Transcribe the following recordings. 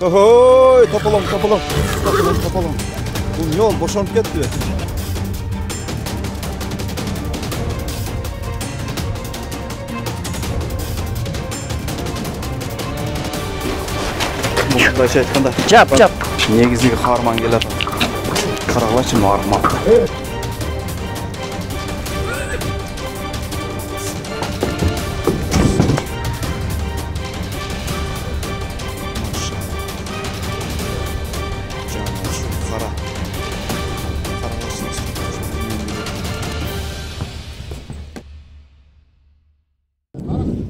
Ohoy, topalım. Bu yol boşanıp ketdi. Mundaycha aytkanda, Жап. негизги каарман келет. Карагылачы арман.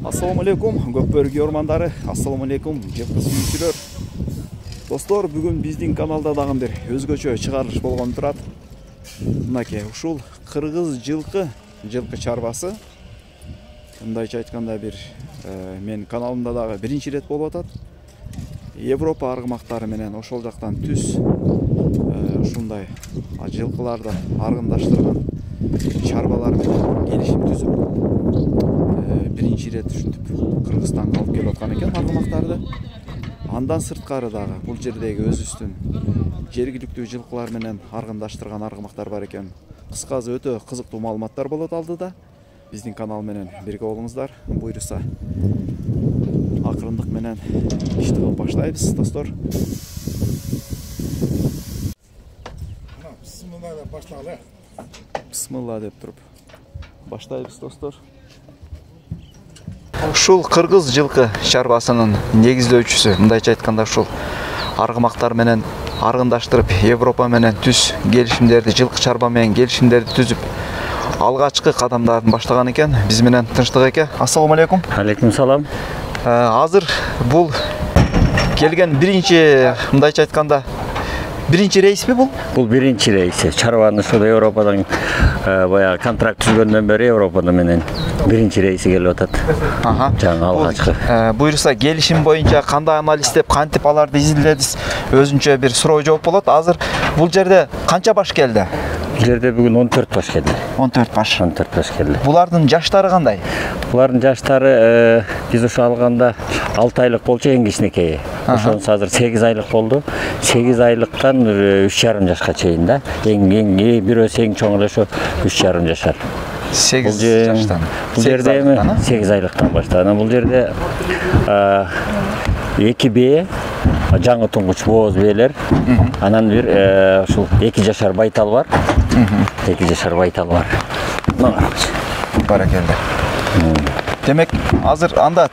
Assalamu alaikum, Көпбөргү ормандары. Assalamu alaikum, жепкыз сүйүүчүлөр. Достор, бүгүн биздин каналда дагы бир өзгөчө чыгарылыш болгон турат. Мынакей, ушул кыргыз жылкы чарбасы. Мындайча айтканда бир мен каналымда дагы биринчи ирет болуп атат. Европа аргымактары менен ошол жактан түз ушундай жылкыларды аргындаштырган чарбалар менен келишим түзүп биринчи ирет ушинтип Кыргызстанга алып келип аткан экен аргымактарды. Андан сырткары дагы бул жердеги өзүбүздүн жергиликтүү жылкылар менен аргындаштырган аргымактар бар экен. Кыскасы өтө кызыктуу маалыматтар болот алдыда. Биздин канал менен бирге болуңуздар. Буйруса акырындык менен ишти кылып баштайбыз, достор. Бисмилла деп туруп баштайбыз, достор. Ушул кыргыз жылкы чарбасынын негиздөөчүсү, мындайча айтканда ушул аргымактар менен аргындаштырып, Европа менен түз келишимдерди, жылкы чарба менен келишимдерди түзүп, алгачкы кадамдарын баштаган экен. Биз менен Тынчтык эке. Ассаламу алейкум. Алейкум салам. Азыр бул келген биринчи, мындайча айтканда, биринчи рейсби бул? Бул биринчи рейси. Чарбаны ушул Европадан баягы контракт түзгөндөн бери Европада менен биринчи рейси келип атат. Жаңы алгачкы. Буйруса келишим боюнча кандай анализдеп, кантип аларды изилдедиз? Өзүнчө бир суроо жооп болот. Азыр бул жерде канча баш келди? Бул жерде бүгүн 14 баш келди. 14 баш. 14 баш келди. Булардын жаштары кандай? Булардын жаштары биз ошо алганда 6 айлык болчу, эң кичинекейи. Ошонун азыр 8 айлык болду. 8 айлыктан 3,5 жашка чейин да. Эң бирөөсү эң чоңу ошо 3,5 жашар. 8 жаштан. Бул жерде 8 айлыктан баштаган. Бул жерде 2 бие, жаңы туңгуч бооз биелер. Анан бир ушул 2 жашар байтал бар. 2 жашар байтал бар. Баракелде. Демек, азыр анда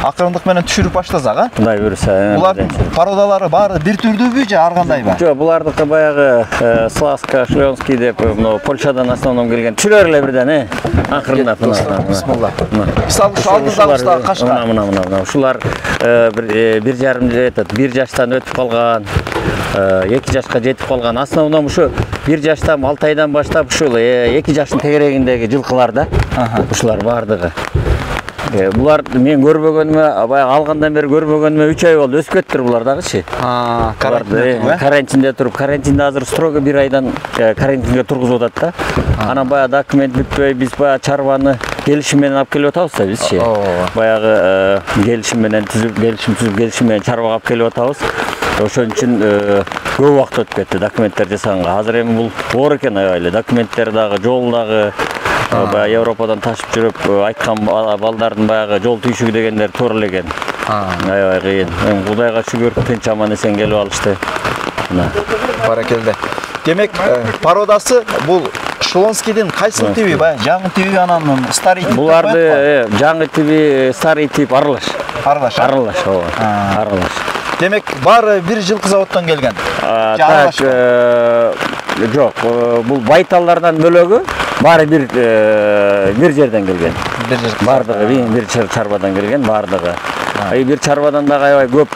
акырындык менен түшүрүп баштасак, а? Мындай буюрса. Булардын породалары баары бир түрдүүбү же ар кандайбы? Жок, булардыкы баягы Сласка, Шлёнский деп, Польшадан основном келген. Түшүрөр эле бирден, акырындап. Бисмилла. Мисалы ушу алдыдагы кашка. Мына. Ушулар 1,5 жаштан өтүп калган, 2 жашка жетип калган. Основном ушу 1 жаштан 6 айдан баштап ушул 2 жаштын тегерегиндеги жылкылар да. Ушулар бардыгы. Булар мен көрбөгөнүмө, баягы алгандан бери көрбөгөнүмө 3 ай болду. Өсүп кеттир булар дагычы. Карантинде туруп, карантинде азыр строго 1 айдан карантинге тургузуп атат да. Анан баягы документ бүтпөй, биз баягы чарбаны келишим менен алып келип атабыз да бизчи. Баягы келишим менен келишим менен чарбага алып келип атабыз. Ошон үчүн көп убакыт өтүп кетти документтер жасаганга. Азыр эми бул оор экен аябай. Документтер дагы, жол дагы баягы Европадан ташып жүрүп, айткан балдардын баягы жол түйшүгү дегендер туура эле экен. Аябай кыйын. Кудайга шүгүр, тынч аман эсен келип алышты. Баракелде. Демек, породасы бул Шлонскийдин кайсыл тиби, баягы жаңы тиби анан старый тип? Буларды жаңы тиби, старый тип аралаш. Аралаш. Демек, баары бир жылкы заводдон келген. Так, жок, бул байталдардан бөлөгү баары бир жерден келген. Бардыгы бир чарбадан келген, бардыгы. Бир чарбадан дагы аябай көп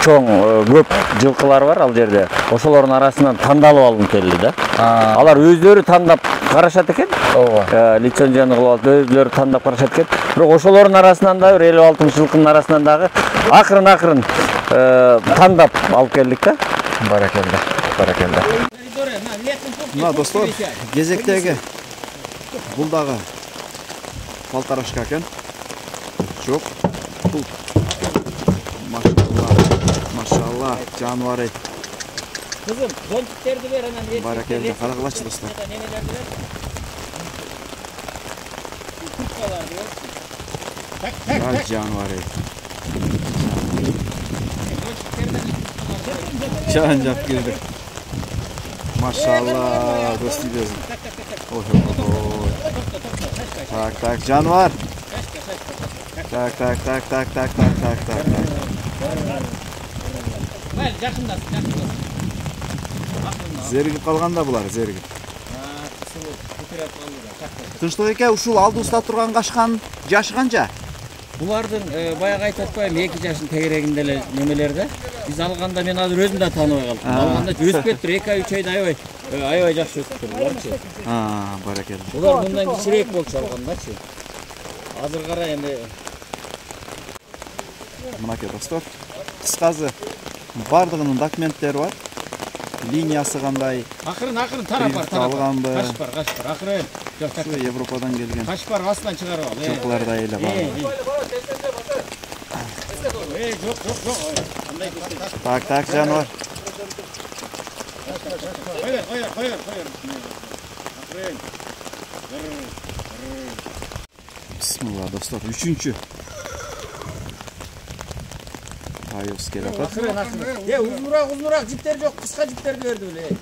көп жылкылар бар ал жерде. Ошолордун арасынан тандалып алынып келди да. Алар өздөрү тандап карашат экен. Лицензияны кылып алып өздөрү тандап карашат экен. Бирок ошолордун арасынан да 56 жылкынын арасынан дагы акырын тандап алып келдик да. Баракелде. Мына достор, кезектеги бул дагы полторашка экен. Жок. Бул машина Maşallah canvar ey. Kızım zontüklerdi ver hemen. Barakallah qaraqlachi dostlar. Ya canvar ey. Can girdi. Maşallah gösteriyoruz. Oy. Tak canvar. Tak. Hayır yakındasın. Zerigip қалғанда бұлар, зеригip. Тыныштық еке, ушул алды уста турган кашкан жашы канча? Булардын баягы айтып атпаймынбы 2 жаштын тегерегинде эле немелерде. Биз алганда мен азыр өзүм да тааныбай калдым. Алганда өсүп кетиптир, 2-3 айда аябай жакшы өсүптүр буларчы. Баракелде. Булар мындан кичирээк болчу алгандачы. Азыр кара эми Мынакей достор, кыскасы бардыгынын документтери бар. Линиясы кандай? Акырын тарап бар. Алганбы? Каш бар. Акырын. Şu Европадан келген. Каш бар, астынан чыгарып ал. Жылкылар да эле бар. Жок. Так, жануар. Коёр. Акырын. Bismillah dostlar, 3-cü. Ayos келе атат. Акырын. Узураак жиптер жок, кыска жиптерди берди эле.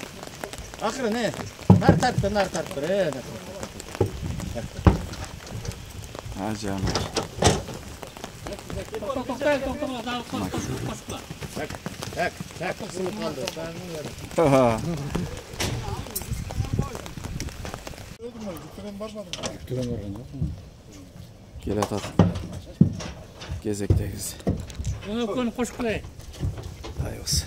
Акырын, нар тарттыр. Жануар. Так, кысылып калды. Келе атат. Кезектегиз. Onu koş buraya. Ayos.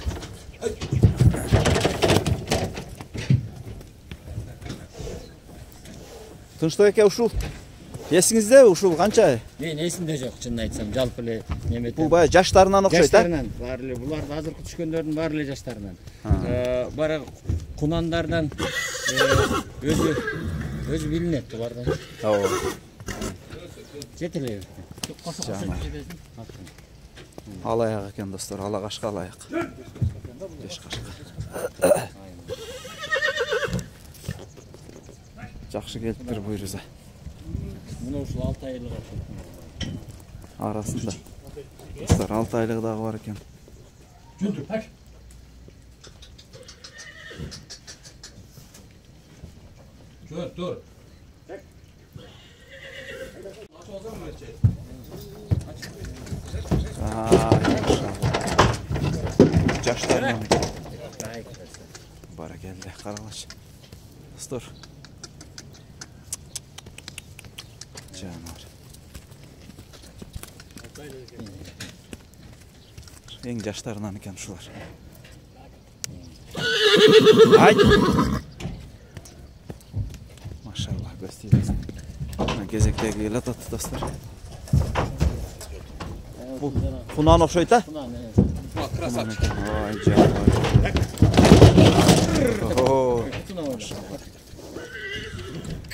Тыныштык эке ушул. Эсиңизде ушул канча? Мен эсимде жок, чынын айтсам, жалпы эле немете. Бул бая жаштарынан окшойт, Жаштарынан, баары эле буларды азыркы түшкөндөрдүн баары эле жаштарынан. Бара кунандардан өзү билинет булардан. Ооба. Жетеле. Алаяк экен достор, ала кашка алаяк. 5 кашка. Жакшы келиптир буйруза. Мына ушул 6 айлык арасында. Достор 6 айлыгы дагы бар экен. Жүндүр, так. Dur. Жаштарынан. Баракелде, карагылачы. Достор. Жануар. Эң жаштарынан экен ушулар. Ай! Машалла, гостилица. Кезектеги келе атат, достор. Бул кунан окшойт, а? Кунан, красавчик. Ой, жануар.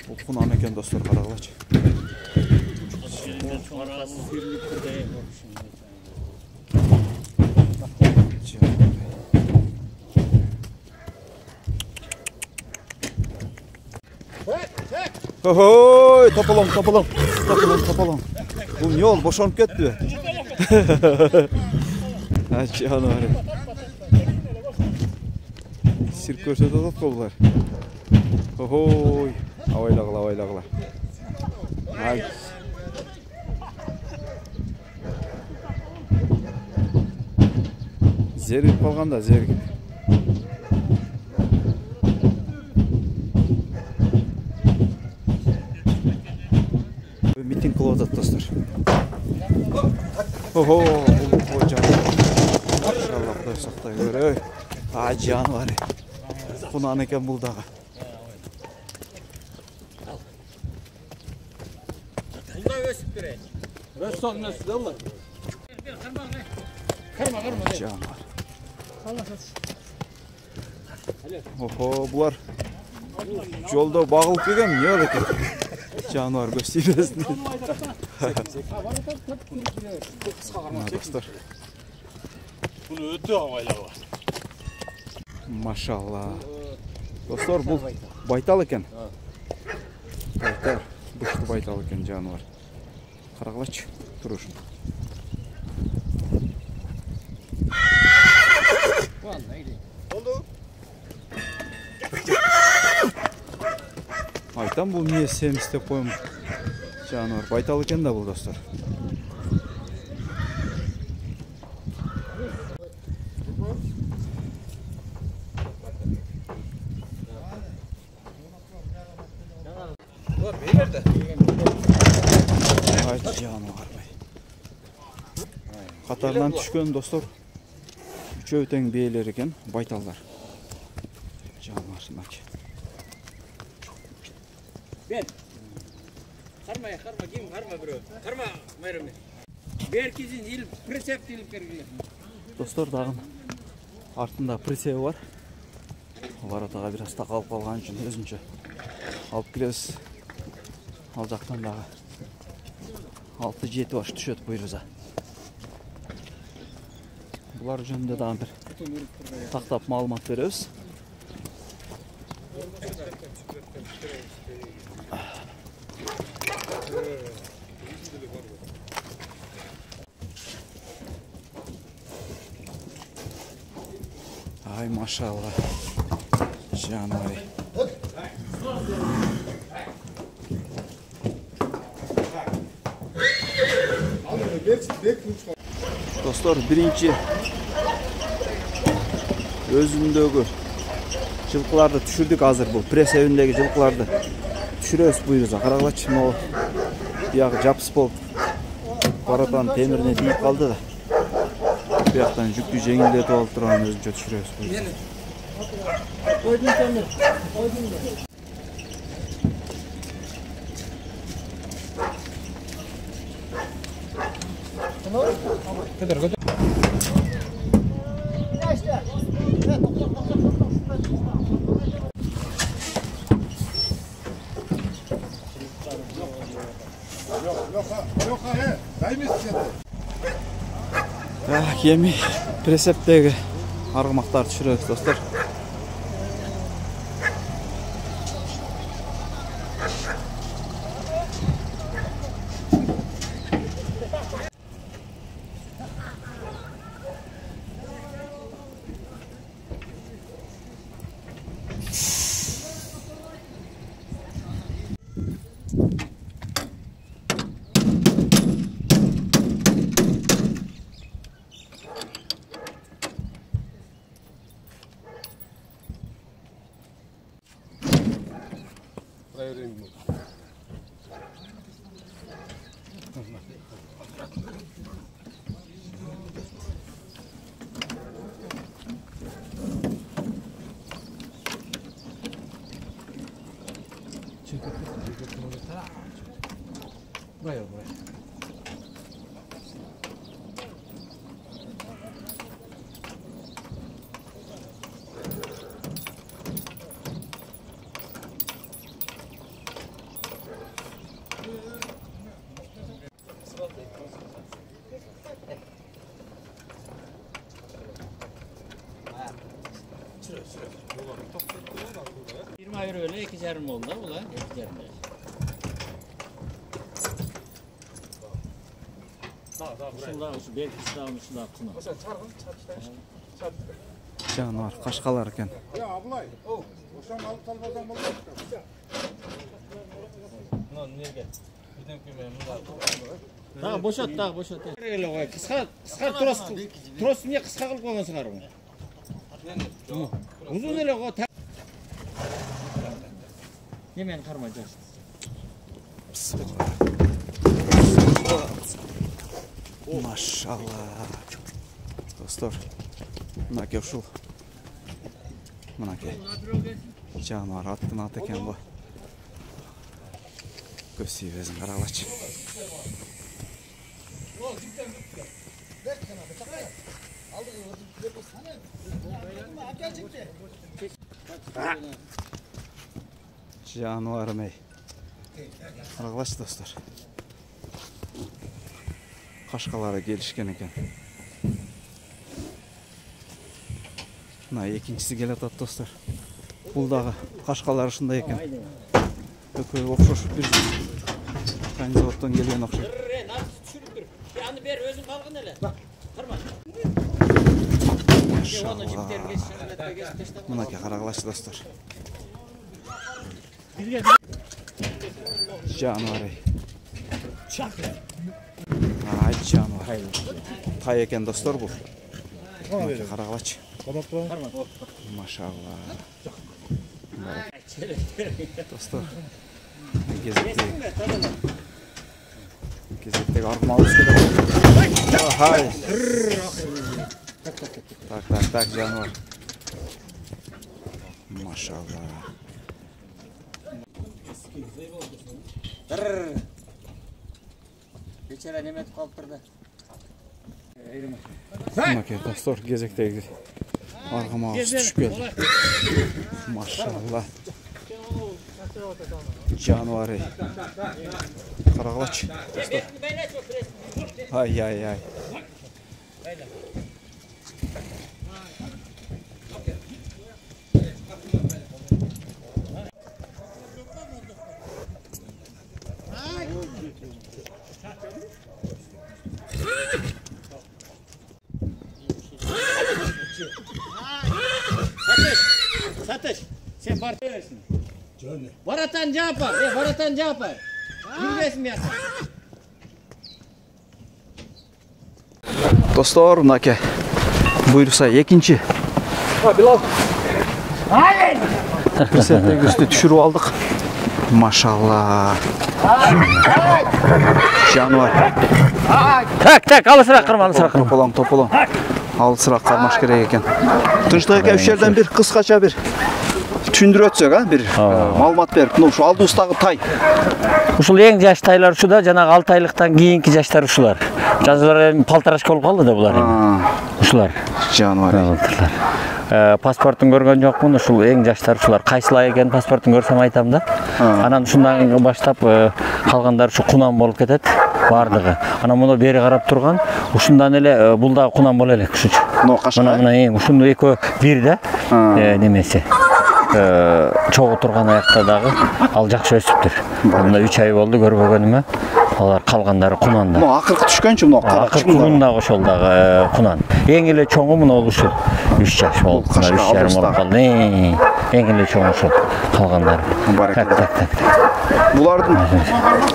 Бул кунан экен, достор, карагылачы. Ой, тополоң. Бул не ол, бошонуп кетти? Жануар. Сирк көрсөтүп атат го булар. Ой, абайлагыла. Ай. Зеригип калганда, зеригип. Митинг кылып атат, достор. Ого, бул жануар. Машалла, Кудай сактай көрөй. Жануар. Кунан экен бул дагы. Бундай өсүп берет. Өссөң өсүп алла. Кырма. Жануар. Ого, булар жолдо багылып келген, не болот экен? Жануар көстөйбөсүн. Достор. Bunu öte avaylava. Maşallah. Dostlar bu baytal eкен. Baytal. Buştu baytal eкен жануар. Қарағылашы тұрышын. Айтам бұл не семіз деп қойым. Жануар байтал екен да бұл достар. Haydi жануар бай. Қатарынан түшкен достар. Үшеу тең биелер екен, байталдар. Жануар мынакей. Ben. Karma ya karma kim karma bro. Karma mermi. Berkizin il precept ilip kergile. Dostlar dağın артында присеви бар. Воротаға biraz тақалып қалған үшін өзінше алып келесіз. Ал жақтан дағы 6-7 баш түшеді бұйырса. Бұлар жөнінде дағы бір тақтап малымат береміз. Ay maşallah. Жануар. Dostlar birinci özündегі жылқыларды түшірдік азыр бұл пресс evindегі жылқыларды түшіресіз бұйырса. Қарағылашы мынау бұяғы жапсыз болып воротаның теміріне тиіп қалды да. Бұяқтан жүкті жеңілдетіп алып тұрған өзінше түшіресіз бұйырса. Кеми пресептегі арғымақтарды түшіресіз достар. €20 öyle 2,5 oldu ulan 2,5. Şu belki sınamışsın aklına. Жануар қашқалар екен. Ya ablay. Oşan alıp talbadan balık. Daha boşalt daha boşalt. Öyle koy. Kısa tros niye kısa kılıp koymasın karım? Uzun öyle koy. Yemeğini karmayacağız. Maşallah. Dostlar. Mınakey ушул. Mınakey. Жануар аттың аты екен бұл. Көз сүйбесін қарағылашы. Жануарым ей. Қарағылашы достар. Қашқалары келішкен екен. Мына экинчиси келе атат достор. Бул дагы кашкалар ушундай экен. Экөө окшош бир канзаводдон келген окшойт. Аны бер өзүң калгын эле. Карма. Мынакей карагылачы достор. Жануар. Ай жануар. Тай экен достор бул. Карагылачы. Машалла. Достор. Кезектеги армалыбыз келет. Ай. Так, жануар. Машалла. Бечара неметип калып турду. Мынакей достор, кезектеги аргамагыбыз түшүп келди. Машалла. Жануар. Карагылачы достор. Ай. Satış, sen partiyorsun. Varatan cevap varatan cevap var. Yürüyesin mi yasa? Dostor, mынакей буйрукса экинчи. Bir sette üstü düşürüp aldık. Maşallah. Жануар. Так, алысыраак кырма, алысыраак кырма. Тополоң. Алысыраак кармаш керек экен. Тынчтык эке, үч жерден бир кыскача бир түшүндүрүп өтсөк, бир маалымат берип, мына ушу алдыбыздагы тай. Ушул эң жаш тайлар ушуда, жанагы 6 айлыктан кийинки жаштар ушулар. Жазылар палтарашка болуп калды да булар. Ушулар. Жануар. Паспортун көргөн жокмун, ушул эң жаштар ушулар. Кайсылай экен паспортун көрсөм айтам да. Анан ушундан баштап калгандар ушу кунан болуп кетет бардыгы. Анан муну бери карап турган, ушундан эле бул да кунан боло элек ушучу. Мына эң ушуну экөө бир да немеси. Чогуу турган аякта дагы ал жакшы өсүптүр. Мына 3 ай болду көрбөгөнүмө. Алар калгандары кунанда. Мына акыркы түшкөнчү мына акыркы дагы ошол дагы кунан. Эң эле чоңу мына ушул 3 жаш болуп, 3,5 болуп калды. Эң эле чоңу ушул калгандары. Так. Булардын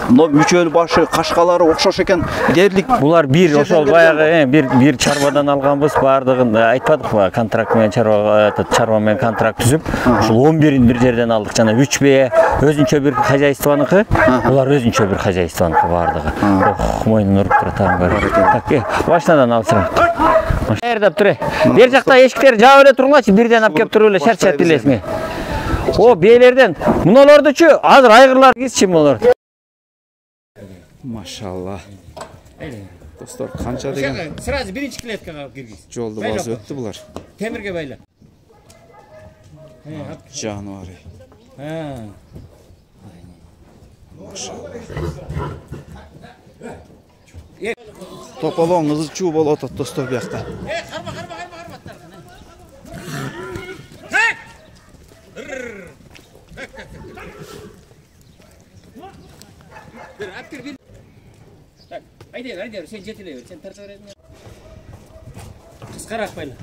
мына мүчөлү башы, кашкалары окшош экен дерлик. Булар бир ошол баягы бир чарбадан алганбыз, бардыгын айтпадыкпы, контракт менен чарба менен контракт түзүп, ушул 11-ин бир жерден алдык. Жана 3 бие өзүнчө бир хозяйствонуку, булар өзүнчө бир хозяйствонуку бардыгы. Мойнун уруп турат бары. Так, башынан алсырак. Даярдап тур. Бер жакта эшиктер жаап эле тургулачы, бирден алып кеп туруп эле шарчап элесиңер. О, биелерден муналардычы азыр айгырлар кесчи муналар. Машалла. Достор, канча деген? Сразу биринчи клеткага киргиз. Жолду басып өттү булар. Темирге байла. Жануар. Тополоң ызычуу болуп атат достор биякта. Карма. Bir. Tak, haydi sen jetile ver, sen tarta ver. Kıskarak bayla.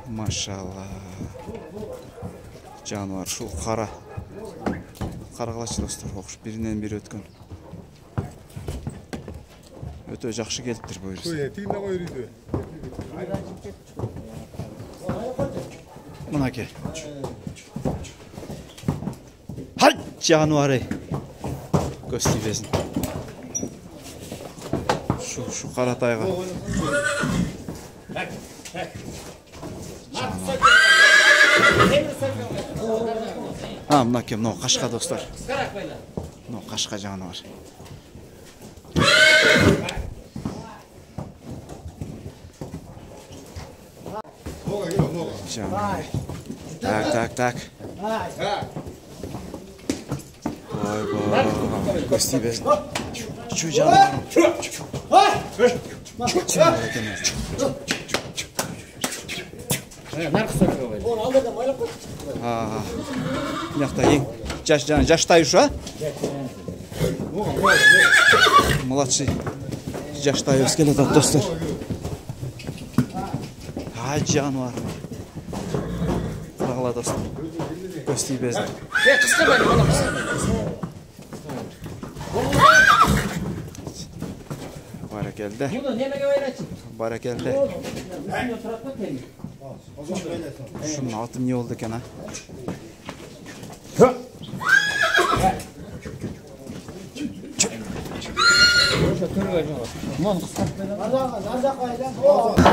Maşallah. Жануар шул кара. Карагылачы достор, окуш биринен бири өткөн. Өтө жакшы келиптир буйрус. Тиğinde koyuydu. Мынакей. Hay жануары. Көз тибесин. Şu Karatayga. Ha, mınakey, mınao Kaşka dostlar. Mınao Kaşka canavar. Canavar. Tak. Vay vay. Göz tibesini. Şu canavarım. Нарқы сорға байлы. Оны алдыдан байлап қой. Мынақта ең жаштайыш, а? Молодцы. Жаштайыз келеді, достар. Жануар. Бағыла, достар. Көстей безді. Қысқа байлы, бала қысқа байлы. Баракелді. Бұны немеге байлайсың? Баракелді. Шunun atım ne oldu Kenan?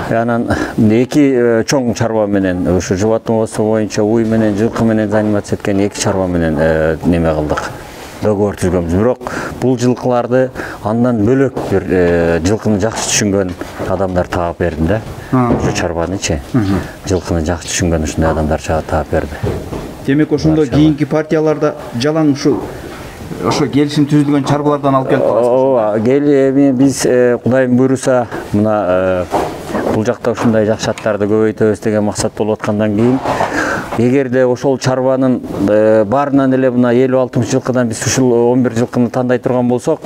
Анан эки чоң чарба менен ушу животноводство боюнча уй менен жылкы менен заниматься эткен эки чарба менен неме кылдык. Договор түзгөнбүз. Бирок бул жылкыларды андан бөлөк бир жылкыны жакшы түшүнгөн адамдар таап бердим да. Ушу чарбанычы. Жылкыны жакшы түшүнгөн ушундай адамдар таап берди. Демек ошондо кийинки партияларда жалаң ошо келишим түзүлгөн чарбалардан алып келип каласыз. Ооба, биз Кудайым буйруса мына бул жакта ушундай жакшы аттарды көбөйтөбүз деген максат болуп аткандан кийин эгерде ошол чарбанын баарынан эле мына 50-60 жылкыдан биз ушул 11 жылкыны тандай турган болсок,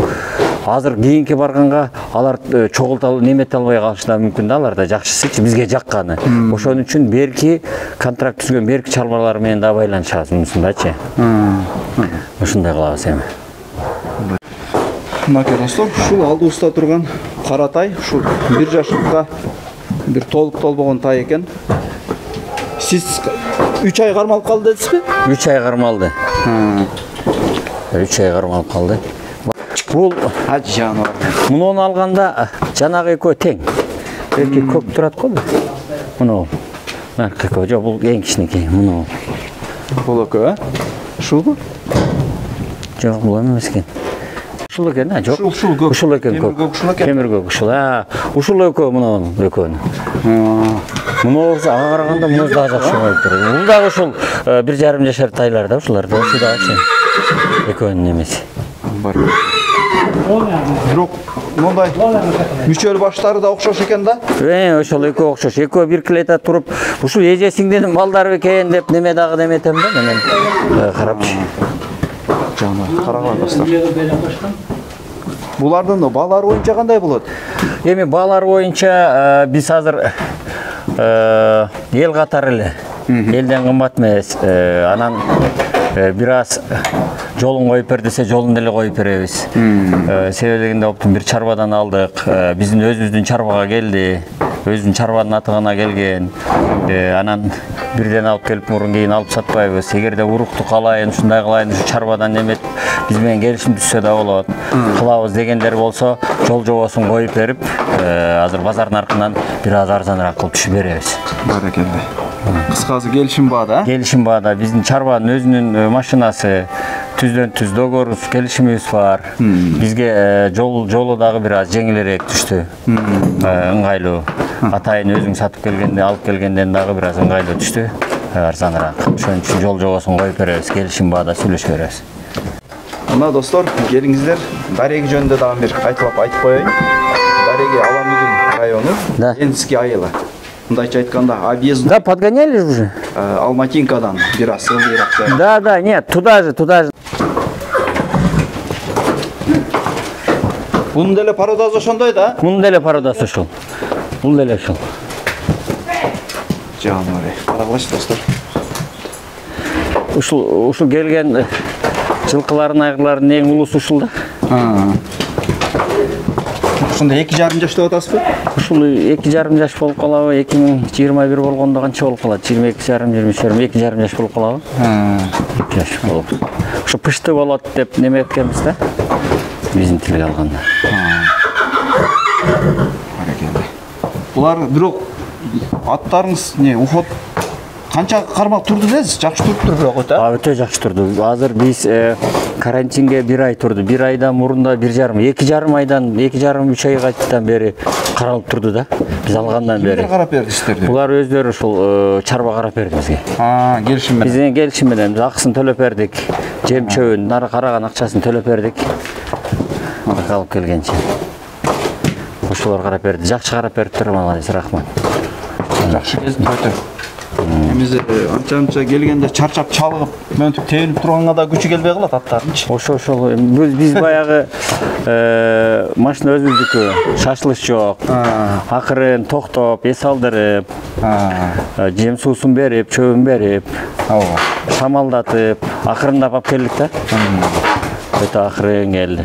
азыр кийинки барганга алар чогулталып немете албай калышы да мүмкүн да, алар да жакшысычы бизге жакканы. Ошон үчүн берки контракт түзгөн берки чарбалар менен да байланышабыз мунусундачы. Ушундай кылабыз эми. Мынакей достор, ушул алдыбызда турган кара тай, ушул 1 жашыкка бир толбогон тай экен. Siz 3 ay karmalıp kaldı dediniz mi? 3 ay karmaldı. 3 ay karmalıp kaldı. Bul canım. Bunu alganda janagı ekөө тең. Belki köp turat qo'y. Bunu. Narkı ekөө, bu eng kichineki. Bunu. Bul ekөө, Ушул mu? Жоқ, бұл емес екен. Ушул экен, жоқ. Ушул экен. Темиргөк ушул. Ушул экөө мына экөөнү. Мына ага караганда мына дагы жакшы болуп тур. Бул дагы ушул 1,5 жашар тайлар да, ушулар да, ушул дагычы. Экөөнүн немеси. Бар. Бирок мындай мүчөл баштары да окшош экен да? Ошол экөө окшош. Экөө бир клета туруп, ушул эжесиңдин балдары экен деп неме дагы деметем да менен карапчы. Жана караган достор. Булардын балары боюнча кандай болот? Эми балар боюнча биз азыр эл катары эле. Элден кымбат эмес. Анан бир аз жолун коюп бер десе, жолун деле коюп беребиз. Себеби дегенде оптун бир чарбадан алдык. Биздин өзүбүздүн чарбага келди. Өзүнүн чарбанын атыгына келген. Анан бирден алып келип мурун кийин алып сатпайбыз. Эгерде урукту калайын, ушундай кылайын, ушу чарбадан эметип биз менен келишим түзсө да болот. Кылабыз дегендер болсо, жол жобосун коюп берип, азыр базар наркынан бир аз арзаныраак кылып түшүп беребиз. Баракелде. Кыскасы келишим баада? Келишим баада. Биздин чарбанын өзүнүн машинасы, түздөн түз договорубуз, келишимибиз бар. Бизге жолу дагы бир аз жеңилирээк түштү. Ыңгайлуу. Атайын өзүң сатып келгенде, алып келгенден дагы бир аз ыңгайлуу түштү. Арзаныраак. Ошон үчүн жол жобосун коюп беребиз, келишим баада сүйлөшүп беребиз. Мына достор, келиңиздер, Дареги жөнүндө дагы бир айтып коеюн. Дареги Аламүдүн району, Ленинский айылы. Мындайча айтканда, объезд. Да, подгоняли уже. Алматинкадан бир аз ылдыйраак. Да, нет, туда же. Бунун деле пародасы ошондой да? Бунун деле пародасы ушул. Бул деле ушул. Жаныбар, карагылачы достор. Ушул келген жылкылардын айгылардын эң улуусу ушул да. Ошондо 2,5 жаш деп атасызбы? Ушул 2,5 жаш болуп калабы, 2021 болгондо канча болуп калат? 22,5 жаш болуп калабы? 2 жаш болуп. Ошо пышты болот деп неме эткенбиз да. Биздин тилге алганда. Баракелде. Булар бирок аттарыңыз не, ухот канча кармак турду десиз? Жакшы туруптур бирок да? Өтө жакшы турду. Азыр биз карантинге 1 ай турду. 1 айдан мурунда 2,5 айдан 2,5-3 айга бери каралып турду да. Биз алгандан бери. Кимдер карап берди сиздерди? Булар өздөрү ушул чарба карап берди бизге. Келишим менен. Бизден келишим менен акысын төлөп бердик. Жем чөбүн, нары караган акчасын төлөп бердик. Алып келгенче. Ушулар карап берди. Жакшы карап бериптир, молодец, рахмат. Жакшы келдиң, Эмиз анча келгенде чарчап чалгып, мынтип тебилип турганга да күчү келбей калат аттардынчы. Ошол биз баягы машина өзүбүздүкү, шашылыш жок. Акырын токтоп, эс алдырып, жем суусун берип, чөбүн берип, шамалдатып, акырындап алып келдик да. Өтө акырын келди.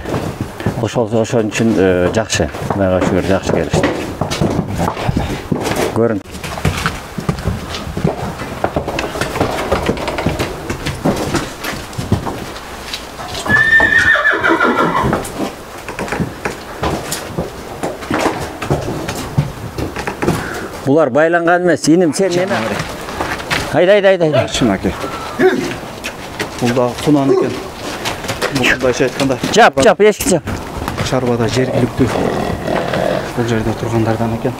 Ошон үчүн жакшы. Мага шүгүр жакшы келишти. Көрүн. Булар байланган эмес. Иним сен мени. Айда. Чынакей. Бул да кунан экен. Мындайча айтканда. Жап, эшик жап. Чарбада жергиликтүү. Бул жерде тургандардан экен.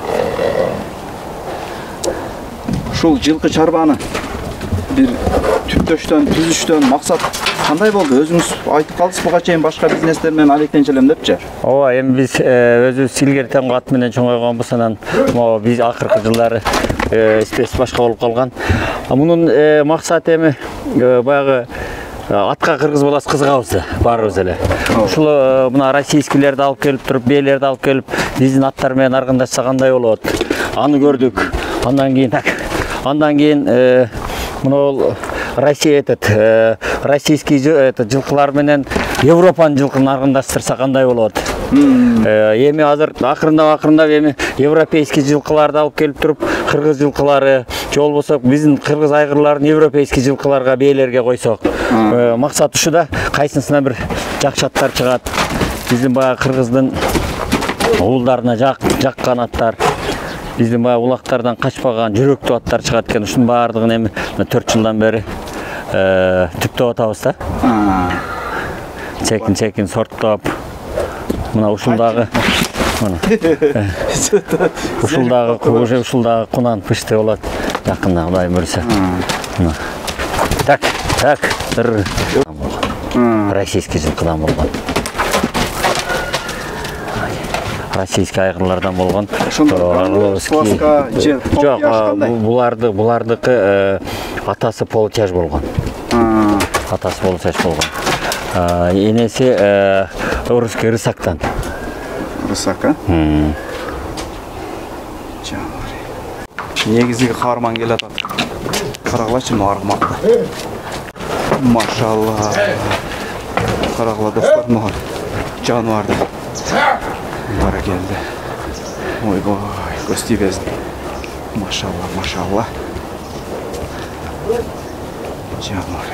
Ушул жылкы чарбаны бир түптөштөн, түзүштөн максат кандай болду? Өзүңүз айтып калдыңыз, буга чейин башка бизнестер менен алектенчелем депчи? Ооба, эми биз өзүбүз илгертен ат менен чоңойгонбуз, анан могу биз акыркы жылдары спес башка болуп калган. Мунун максаты эми баягы атка кыргыз баласы кызыгабыз да, баарыбыз эле. Ушул мына российскийлерди алып келип туруп, бээлерди алып келип, биздин аттар менен аргындашса кандай болот? Аны көрдүк. Андан кийин мына Россия российский жылкылар менен Европанын жылкын аргындаштырса кандай болот? Эми азыр акырындап эми европейский жылкыларды алып келип туруп, кыргыз жылкылары, же болбосо биздин кыргыз айгырларын европейский жылкыларга бээлерге койсок. Максат ушу да, кайсынысына бир жакшы аттар чыгат. Биздин баягы кыргыздын уулдарына жаккан аттар, биздин баягы улактардан качпаган жүрөктүү аттар чыгат экен. Ушунун баардыгын эми 4 жылдан бери түптөп атабыз да. Чекин сорттоп. Мына ушулдагы кунан пышты болот. Жакында Кудай мурса. Так. Российский жылкыдан болгон. Российский айгырлардан болгон. Сласка же жок, булардыкы атасы полчаж болгон. Энеси русский рысактан. Рысака? Негизги каарман келе атат. Карагылачы мына аргымакты. Машалла. Карагыла достор, мына жаныбарды. Бара келди. Ойбой, көз тибезин. Машалла. Жаныбар.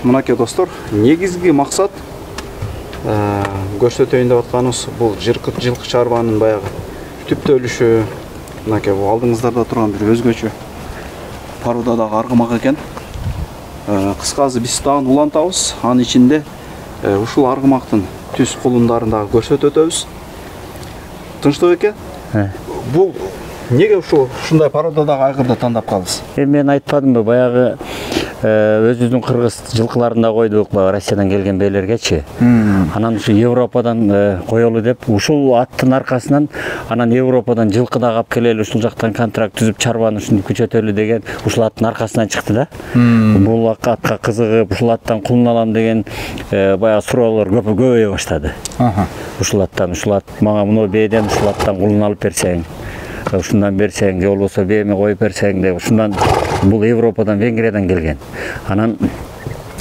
Мынакей достор, негизги максат көрсөтөйүн деп атканыбыз бул жылкы чарбанын баягы түптөлүшү. Мынакей бул алдыңыздарда турган бир өзгөчө породадагы аргымак экен. Кыскасы биз дагы улантабыз. Анын ичинде ушул аргымактын түз кулундарын дагы көрсөтүп өтөбүз. Тынчтык эке? Бул неге ушундай породадагы айгырды тандап калдыңыз? Мен айтпадымбы, баягы өзүбүздүн кыргыз жылкыларында койдук, Россиядан келген бээлергечи. Анан ушу Европадан коелу деп, ушул аттын аркасынан анан Европадан жылкы дагы алып келели, ушул жактан контракт түзүп чарбаны ушинтип күчөтөлү деген ушул аттын аркасынан чыкты да. Бул атка кызыгып, ушул аттан кулун алам деген баягы суроолор көбөйө баштады. Ушул ат мага муну бээден ушул аттан кулун алып берсең, ушундан берсең, же болбосо бээме коюп берсең деп, ушундан бул Европадан, Венгриядан келген. Анан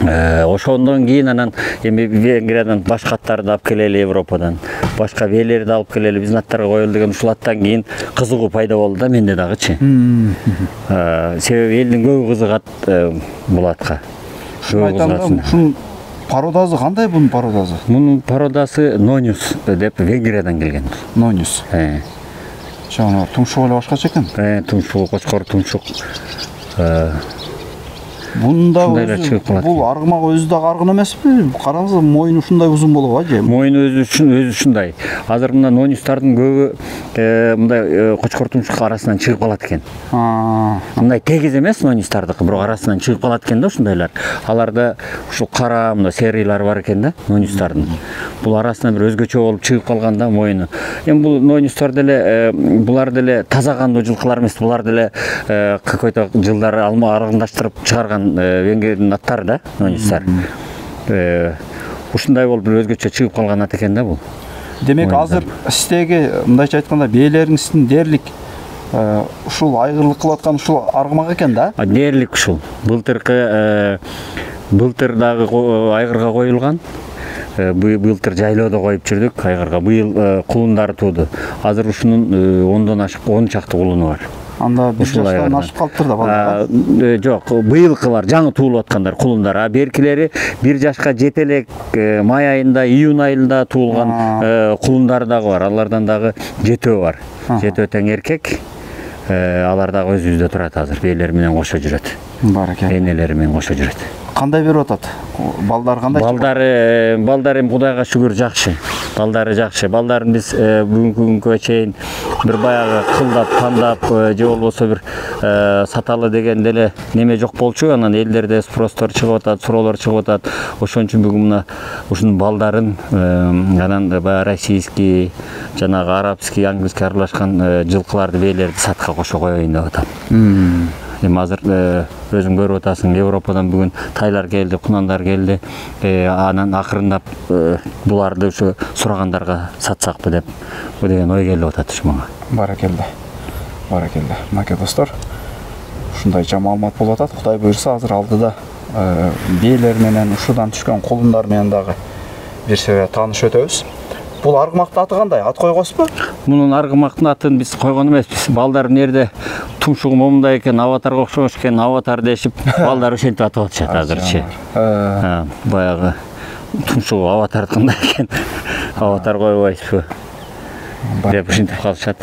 ошондон кийин анан эми Венгриядан башка аттарды алып келели, Европадан башка бээлерди алып келели, биздин аттарга коелу деген ушул аттан кийин кызыгуу пайда болду да менде дагычы. Себеби элдин көбү кызыгат бул атка. Ушунун породасы кандай бунун породасы? Мунун породасы Нонюс деп Венгриядан келген. Нонюс. Жаңа тумшук эле башкача экен. Тумшук, кочкор тумшук. Бunda Ушундайлар чыгып калат. бул аргымак өзү да аргын эмеспи? Караңыз, моюну ушундай узун болуп а же? Моюну өзү ушундай. Азыр мына нонистардын көбү мындай кочкор тумшук арасынан чыгып калат экен. Мындай тегиз эмес нонистардыкы, бирок арасынан чыгып калат экен да ушундайлар. Аларда ушул кара мына серийлар бар экен да нонистардын. Бул арасынан бир өзгөчө болуп чыгып калган да моюну. Эми бул нонистар деле булар деле таза кандуу жылкылар эмес, булар деле какой-то жылдары алма аргындаштырып чыгарган венгердин аттары да нонистар. Ушундай болуп бир өзгөчө чыгып калган ат экен да бул. Демек азыр сиздеги мындайча айтканда бээлериңиздин дээрлик ушул айгырлык кылып аткан ушул аргымак экен да? Дээрлик ушул. Былтыр дагы айгырга коюлган. Былтыр жайлоодо коюп жүрдүк айгырга. Быйыл кулундары тууду. Азыр ушунун 10 чакты кулуну бар. Анда бир жаштан ашып калыптыр да балдар. Жок, быйылкылар жаңы туулуп аткандар кулундар. А беркилери 1 жашка жете элек май айында, июнь айында туулган кулундары дагы бар. Алардан дагы 7 бар. 7 тең эркек. Алар дагы өзүбүздө турат азыр. Бээлер менен кошо жүрөт. Баракалла. Энелери менен кошо жүрөт. Кандай берип атат? Балдар кандай? Балдар эми Кудайга шүгүр жакшы. Балдары жакшы. Балдарын биз бүгүнкү күнгө чейин бир баягы кылдап, тандап, же болбосо бир саталы деген деле неме жок болчу. Анан элдерде спростор чыгып атат, суроолор чыгып атат. Ошон үчүн бүгүн мына ушунун балдарын анан баягы российский, жанагы арабский, английский аралашкан жылкыларды, бээлерди сатка кошо коеюн деп атам. Эми азыр өзүң көрүп атасың, Европадан бүгүн тайлар келди, кунандар келди. Анан акырындап буларды ушу сурагандарга сатсакпы деп деген ой келип атат ушу мага. Баракалла. Баракалла. Мынакей достор, ушундайча маалымат болуп атат. Кудай буйрса азыр алдыда бээлер менен ушудан түшкөн кулундар менен дагы бир себеп таанышып өтөбүз. Бул аргымактын аты кандай? Ат койгосузбу? Мунун аргымактын атын биз койгон эмеспиз. Балдар мынерде тумшугу момундай экен, аватарга окшош экен, аватар дешип, балдар ошентип атап атышат азырчы. Баягы тумшугу аватардыкындай экен. Аватар койбойсузбу деп ушинтип калышат.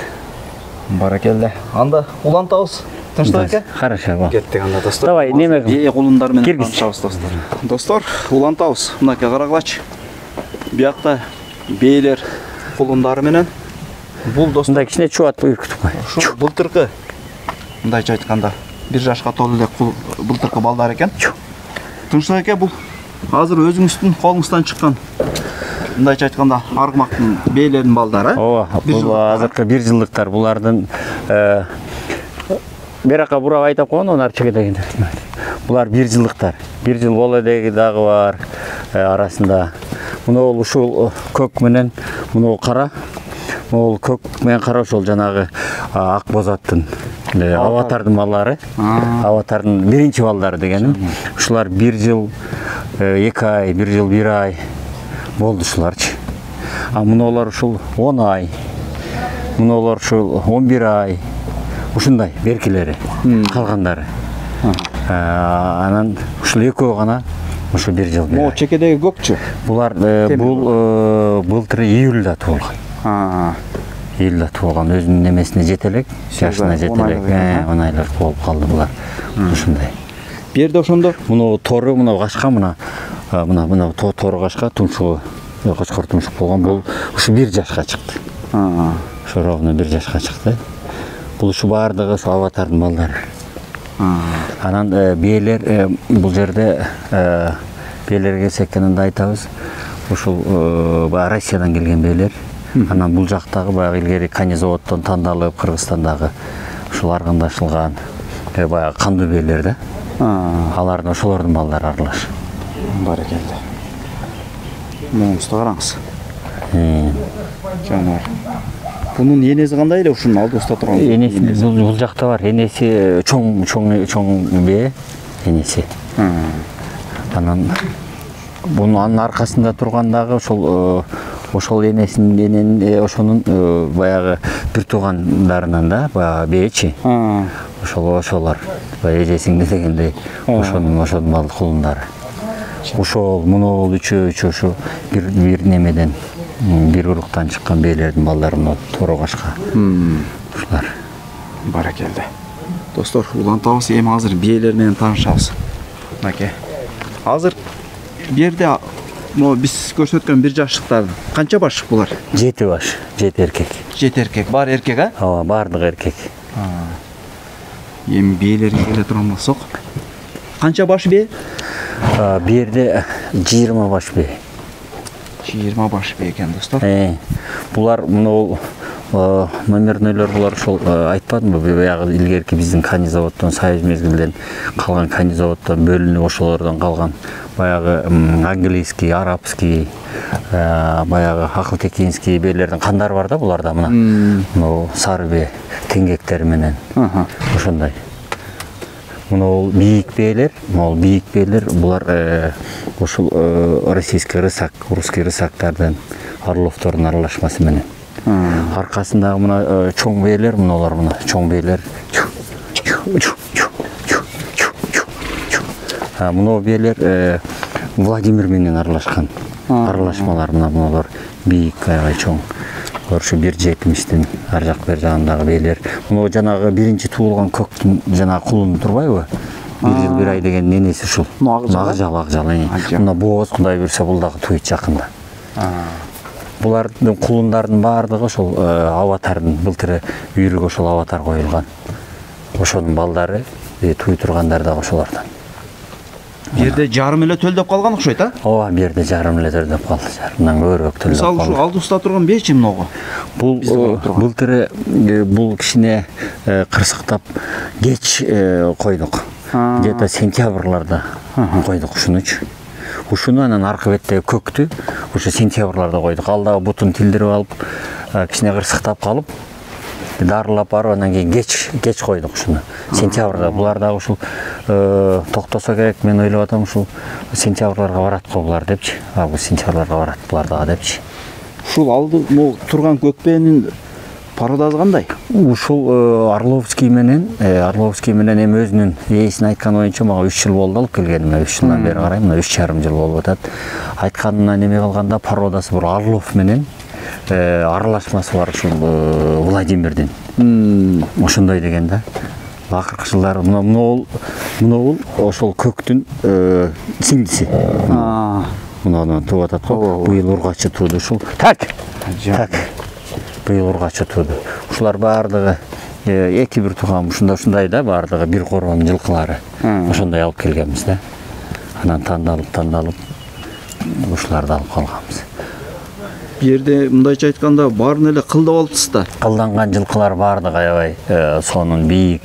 Баракалла. Анда улантабыз. Тынчтык экен? Хорошо. Кеттик анда достор. Давай, неме кулундар менен киргиз. танышабыз достор. Достор, улантабыз. Мынакей карагылачы. Биякта бээлер кулундары менен бул достор мындай кичине чубат үркүтүп кой. Ушу былтыркы мындайча айтканда 1 жашка толуу элек былтыркы балдар экен. Тынчтык эке, бул азыр өзүңүздүн колуңуздан чыккан мындайча айтканда аргымактын бээлеринин балдары. Ооба, бул азыркы 1 жылдыктар. Булардын берака бурап айтып койгон, онар чегедегендер. Булар 1 жылдыктар. 1 жыл боло деги дагы бар арасында. Мынау ушул көк менен, мынау кара. Мынау көк менен кара ошол жанагы ак бозаттын аватардын балдары. Аватардын биринчи балдары дегеним. Ушулар 1 жыл 2 ай, 1 жыл 1 ай болду ушуларчы. А мынаулар ушул 10 ай. Мынаулар ушул 11 ай. Ушундай беркилери калгандары. Анан ушул экөө гана ушу 1 жыл. Могу чекедеги көкчү. Булар бул былтыр июлда туулган. Июлда туулган, өзүнүн немесине жетелек, жашына жетелек. 10 айлар болуп калды булар. Ушундай. Бу жерде ошондо муну тору, муну кашка, мына тору кашка, тумшугу кочкор тумшук болгон. Бул ушу 1 жашка чыкты. Ушу ровно 1 жашка чыкты. Бул ушу бардыгы ушу аватардын балдары. Анан бээлер бул жерде бээлерге секенинде айтабыз. Ушул Россиядан келген бээлер. Анан бул жактагы баягы илгери конезаводдон тандалып, Кыргызстандагы ушул аргындашылган баягы кандуу бээлер да. Алардын ошолордун балдары аралаш. Баракалла. Моңузду караңыз. Жанар. Бунун энеси кандай эле ушунун алдыбызда турган? Энеси бул жакта бар. Энеси чоң бээ, энеси. Анан бунун аркасында тургандагы ошол энесинин ошонун баягы бир туугандарынан да, баягы бээчи. Ошолор баягы эжесиңди дегендей ошонун бал кулундары. Ошол мунул үчөө ушу бир немеден, бир уруктан чыккан бээлердин балдары мына тору кашка. Баракалла. Достор, улантабыз, эми азыр бээлер менен таанышабыз. Мынакей. Азыр бу жерде биз көрсөткөн бир жаштыктардын канча башык булар? 7 баш, 7 эркек. 7 эркек. Бар эркек, а? Ооба, бардыгы эркек. Эми биелерге келе турган болсок, канча баш бие? Бу жерде 20 баш бие. 20 баш бие экен, достор. Булар мына номернойлор булар ошол айтпадымбы, баягы илгерки биздин кани заводдон, Союз мезгилден калган кани заводдон бөлүнүп ошолордон калган баягы английский, арабский, баягы акыл-текинский биелердин кандары бар да буларда мына. Мына сары бие теңгектери менен. Ошондой. Мына бийик биелер, булар ошол российский рысак, русский рысактардын орловдордун аралашмасы менен. Аркасындагы мына чоң биелер, мыналар мына чоң биелер. Мына биелер Владимир менен аралашкан. Аралашмалар мыналар бийик, аябай чоң. Ошо 1.70-тин ар жак бер жагындагы биелер. Мына жанагы биринчи туулган көктүн жанагы кулуну турбайбы? 1 жыл 1 ай деген ненеси ушул. Акжал. Мына бооз Кудай берсе бул дагы туйт жакында. Булардын кулундардын баардыгы ошол аватардын былтыры үйрүгө ошол аватар коюлган. Ошонун балдары туй тургандар дагы ошолордон. Бу жерде жарым эле төлдөп калган окшойт, а? Ооба, бу жерде жарым эле төлдөп калды. Жарымдан көбүрөөк төлдөп калды. Мисалы ушу алдыбызда турган бечи мынагы. Бул былтыры бул кичине кырсыктап кеч койдук. Где-то сентябрларда койдук ушунучу. Ушуну анан аркы беттеги көктү ушу сентябрларда койдук. Ал дагы бутун тилдирип алып, кичине кырсыктап калып, дарылап барып, анан кийин кеч койдук ушуну. Сентябрда булар дагы ушул токтосо керек, мен ойлоп атам ушул сентябрларга барат го булар депчи. Август сентябрларга барат булар дагы депчи. Ушул алды турган көкпенин пародасы кандай? Ушул Орловский менен эми өзүнүн ээсин айткан боюнча мага 3 жыл болду алып келгениме. 3 жылдан бери карайм, мына 3,5 жыл болуп атат. Айтканына неме кылганда пародасы бул Орлов менен аралашмасы бар ушул Владимирдин. Ошондой деген да. Акыркы жылдары мына ошол көктүн сиңдиси. Мына тууп атат го. Быйыл ургачы тууду ушул. Так. Быйыл ургачы тууду. Ушулар баардыгы 2-1 тууган ушундай да, баардыгы бир короонун жылкылары. Ошондой алып келгенбиз да. Анан тандалып ушуларды алып калганбыз. Бу жерде мындайча айтканда баарын эле кылдап алыпсыз да. Кылданган жылкылар баардыгы аябай сонун бийик,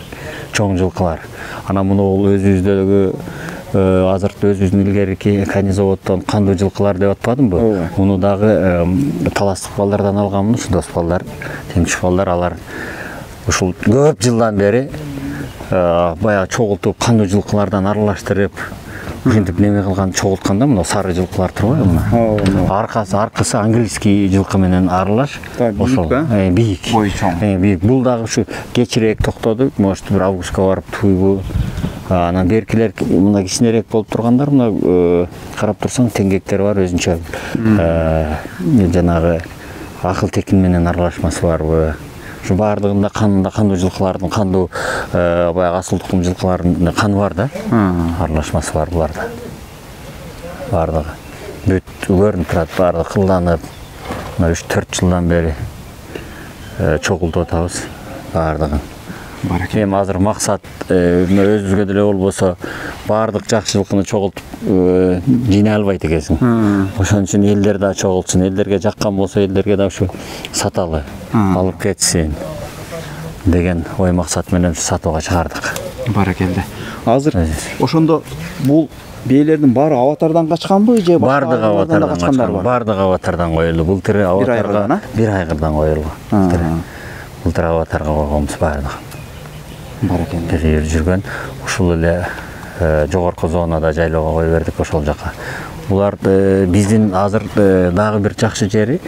чоң жылкылар. Анан муну өзүбүздөгү азыркы өзүбүздүн илгерки кани заводдон кандуу жылкылар деп атпадымбы? Муну дагы таластык балдардан алганмын, дос балдар, теңчү балдар, алар ушул көп жылдан бери баягы чогултуп кандуу жылкылардан аралаштырып, ушинтип неме кылган, чогултканда мына сары жылкылар турбайбы мына. Аркысы английский жылкы менен аралаш. Ошол бийик. Бою чоң. Бийик. Бул дагы ушу кечирээк токтоду, может бир августка барып туйбу. Анан беркилер мына кичинерээк болуп тургандар, мына карап турсаң теңгектери бар, өзүнчө жанагы акыл-текин менен аралашмасы барбы. Ушу баардыгында кандуу жылкылардын, кандуу баягы асыл тукум жылкылардын каны бар да. Аралашмасы бар буларда. Баардыгы бүт көрүнүп турат, баардыгы кылданып, мына 3-4 жылдан бери чогултуп атабыз баардыгын. Эми азыр максат өзүбүзгө деле болбосо баардык жакшы жылкыны чогултуп жыйнай албайт экенсиң. Ошон үчүн элдер да чогултсын, элдерге жаккан болсо элдерге да ушу саталы, алып кетсин деген ой максат менен сатууга чыгардык. Баракелде. Азыр ошондо бул биелердин баары аватардан качканбы же баардыгы аватардан качкан? Баардыгы аватардан коюлду. Былтыры аватарга 1 айгырдан коюлган. Былтыр аватарга койгонбуз баардыгы. Баракелде. Бир жүргөн ушул эле жогорку зонада жайлоого кой бердик ошол жака. Булар биздин азыр дагы бир жакшы жери,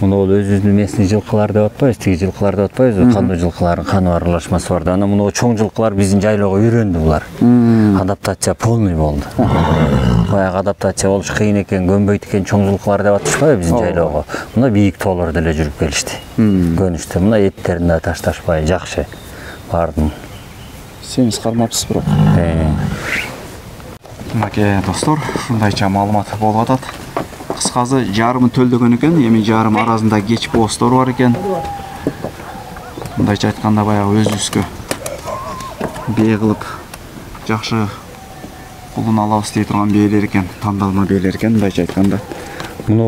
муну өзүбүздүн местный жылкылар деп атпайбыз, тиги жылкылар деп атпайбыз, кандуу жылкылардын каны аралашмасы бар да. Анан муну чоң жылкылар биздин жайлоого үйрөндү булар. Адаптация полный болду. Баягы адаптация болуш кыйын экен, көнбөйт экен чоң жылкылар деп атышпайбы биздин жайлоого. Мына бийик тоолор деле жүрүп келишти. Көнүштү. Мына эттерин да ташташпай жакшы бардым. Сemiz кармапсыз бирок. Мынакей достор, ушундайча маалымат болуп атат. Кыскасы жарымы төлдөгөн экен, эми жарым арасында кеч бостор бар экен. Мындайча айтканда баягы өзүбүзгө бээ кылып жакшы пулун алабыз дей турган бээлер экен, тандалма бээлер экен мындайча айтканда. Мына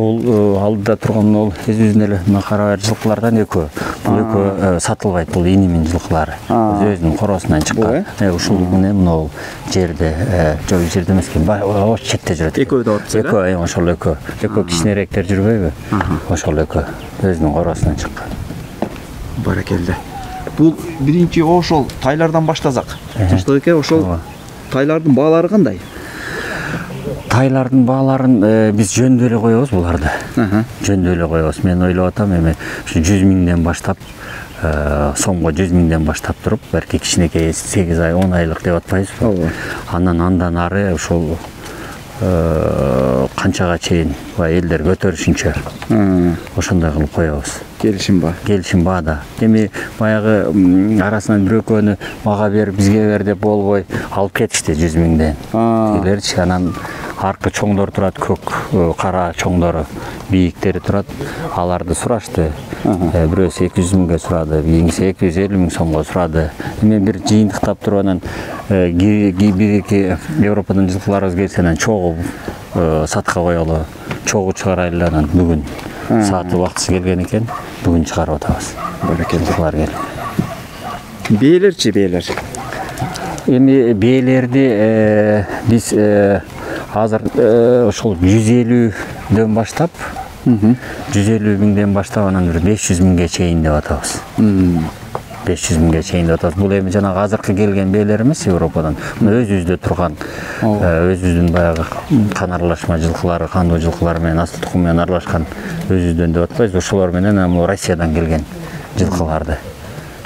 алдыда турган өзүбүздүн эле мына кара жылкылардан экөө. Бул экөө сатылбайт, бул инимин жылкылары. Өзүнүн коросунан чыккан. Ушул мына жерде, жок жерде эмес экен, ошол четте жүрөт. Экөө да отурса эле? Экөө, ошол экөө. Экөө кичинерээктер жүрбөйбү? Ошол экөө өзүнүн коросунан чыккан. Баракелде. Бул биринчи ошол тайлардан баштасак. Тынчтык эке, ошол тайлардын баалары кандай? Тайлардын бааларын биз жөндөө эле коебуз буларды. Жөндөө эле коебуз. Мен ойлоп атам, эми ушу 100 миңден баштап, сомго 100 миңден баштап туруп, балки кичинекей 8 ай, 10 айлык деп атпайбызбы? Андан ары ушул канчага чейин элдер көтөрүшүнчө ошондой кылып коебуз. Келишим бар. Келишим баада. Эми баягы арасынан бир экөөнү мага бер, бизге бер деп болбой алып кетишти 100 миңден. Тилерчи анан аркы чоңдор турат, көк кара чоңдору, бийиктери турат. Аларды сурашты. Бирөөсү 200 миңге сурады, бийиңиси 250 миң сомго сурады. Эми бир жыйынтыктап туруп анан бир-эки Европадан жылкыларыбыз келсе анан чогуу сатка коелу. Чогуу чыгарайлы анан бүгүн сааты убактысы келген экен. Бүгүн чыгарып атабыз. Баракелдер келип. Бээлерчи, бээлер. Эми бээлерди биз азыр ошол 150дөн баштап, 150 миңден баштап анан 500 миңге чейин деп атабыз. 500 миңге чейин деп атабыз. Бул эми жанагы азыркы келген бээлер эмес Европадан. Өзүбүздө турган, өзүбүздүн баягы кан аралашма жылкылары, кандуу жылкылар менен асыл тукум менен аралашкан өзүбүздөн деп атпайбыз. Ошолор менен Россиядан келген жылкыларды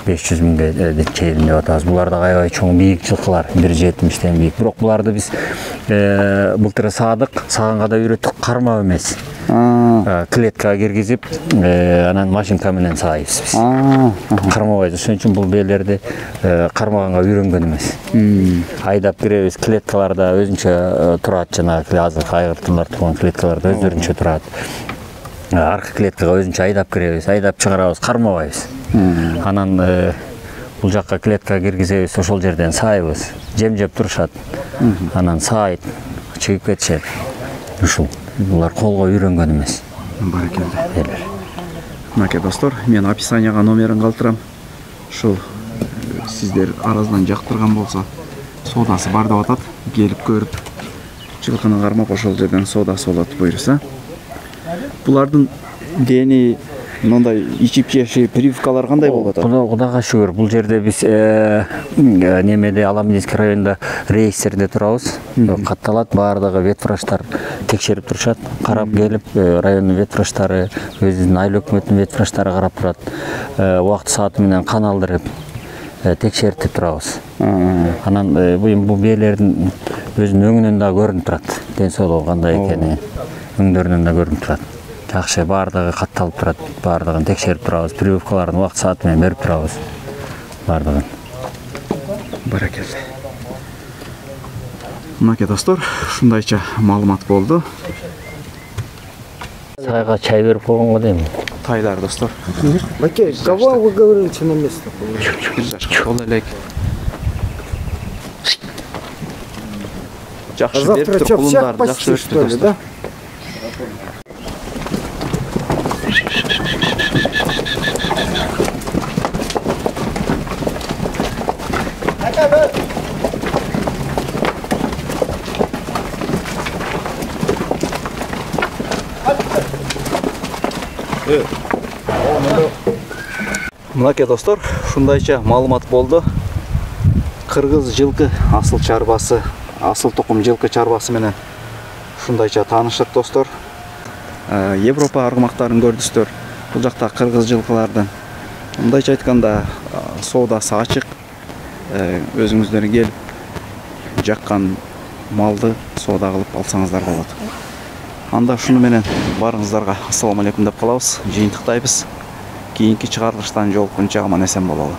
500 миңге чейин деп атабыз. Булар да аябай чоң бийик жылкылар, 1.70-тен бийик. Бирок буларды биз былтыр саадык, саганга да үйрөттүк, кармап эмес. Клеткага киргизип, анан машинка менен саайбыз биз. Кармабайбыз. Ошон үчүн бул бээлерди кармаганга үйрөнгөн эмес. Айдап киребиз, клеткаларда өзүнчө турат, жанагы азыркы айгыртылар турган клеткаларда өздөрүнчө турат. Аркы клеткага өзүнчө айдап киребиз, айдап чыгарабыз, кармабайбыз. Анан бул жакка клеткага киргизебиз, ошол жерден саайбыз. Жем-жеп турушат. Анан саайт, чыгып кетишет. Ушул булар колго үйрөнгөн эмес. Баракелде. Мынакей достор, мен описанияга номерин калтырам. Ушул сиздер арасынан жактырган болсо, соодасы бар деп атат. Келип көрүп, жылкыны кармап ошол жерден соодасы болот буюрса. Булардын дени мындай ичип жеши прививкалар кандай болуп атат? Кудайга шүгүр, бул жерде биз немеде Аламединский районунда рейстерде турабыз. Катталат, баардыгы ветврачтар текшерип турушат, карап келип, райондун ветврачтары, өзүнүн айыл өкмөтүнүн ветврачтары карап турат. Убакыт сааты менен кан алдырып, текшертип турабыз. Анан бул бээлердин өзүнүн өңүнөн да көрүнүп турат. Ден соолугу кандай экени өңдөрүнөн да көрүнүп турат. Жакшы, баардыгы катталып турат, баардыгын текшерип турабыз, прививкаларын убакыт сааты менен берип турабыз. Баардыгын. Баракелде. Мынакей достор, ушундайча маалымат болду. Сайга чай берип койгонго дейм. Тайлар достор. Окей, кого вы говорите на место? Ол элек. А Жакшы завтра берип что, туруп, всех кулундарды пасти, жакшы что ли, берип да? Мынакей достор, ушундайча маалымат болду. Кыргыз жылкы асыл чарбасы, асыл тукум жылкы чарбасы менен ушундайча тааныштык достор. Европа аргымактарын көрдүстөр. Бул жакта кыргыз жылкылардын. Мындайча айтканда соодасы ачык. Өзүңүздөр келип жаккан малды соода кылып алсаңыздар болот. Анда ушуну менен барыңыздарга ассаламу алейкум деп калабыз. Жыйынтыктайбыз. Кийинки чыгарылыштан жолуккунча аман эсен бололу.